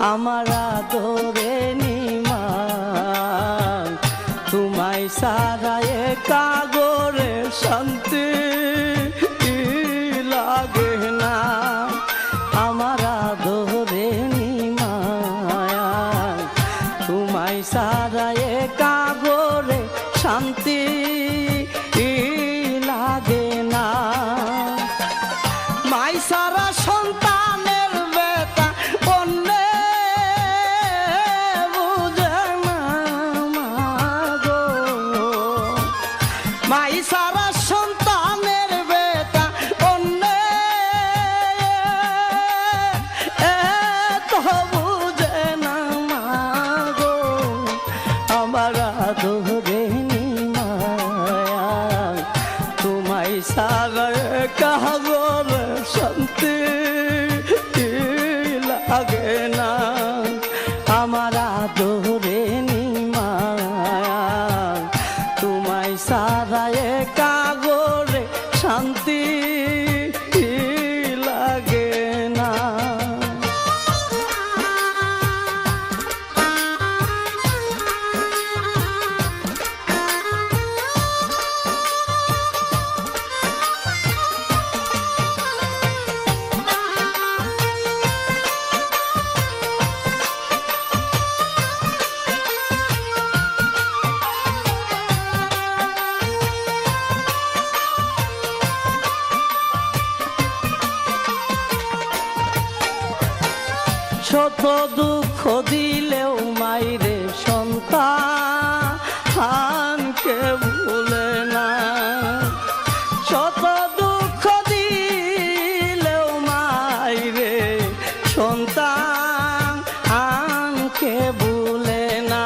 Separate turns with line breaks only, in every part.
আমার আদরে নিমা তোমায় সারা একা গোরে শান্তি লাগে না আমার আদরে নিমা তোমায় সারা একা গোরে শান্তি লাগে না মাই সারা সন্তানের বেতা অন্যে বুঝে না মাগো মাই সারা সন্তানের বেতা অন্যে তো বুঝে না মাগো আমার আদরে তোমায় সারা কাগর শান্তি লাগে না আমার আদরে নিমা তোমায় সারা কাগরে শান্তি লাগে না শত দুঃখ দিলেও মাইরে সন্তানকে ভুলে না শত দুঃখ দিলেও মাইরে সন্তানকে ভুলে না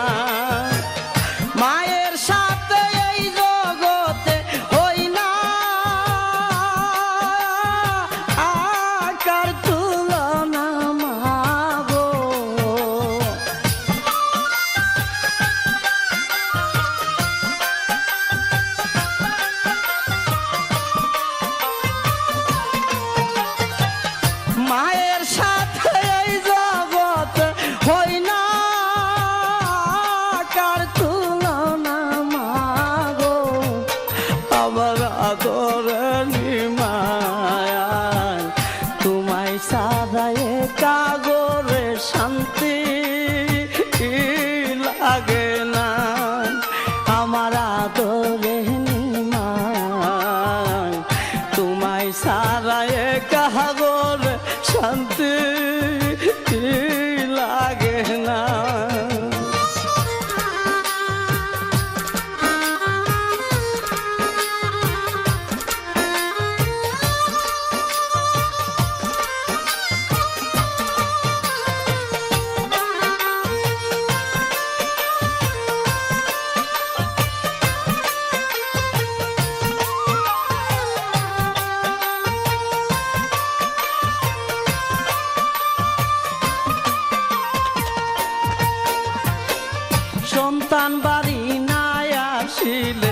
মায়ের সাথে এই জগতে হই না আকার তুলনা মায়ের সাথে এই জগৎ হই না কার তুলনা মাগো আমার আদরে নিমায়া তোমায় সারা কাগরে শান্তি লাগে না আমার আদরে নিমায় তোমায় সারা কাগর শান্তি লাগে না সন্তান বাড়ি নাই আসিলে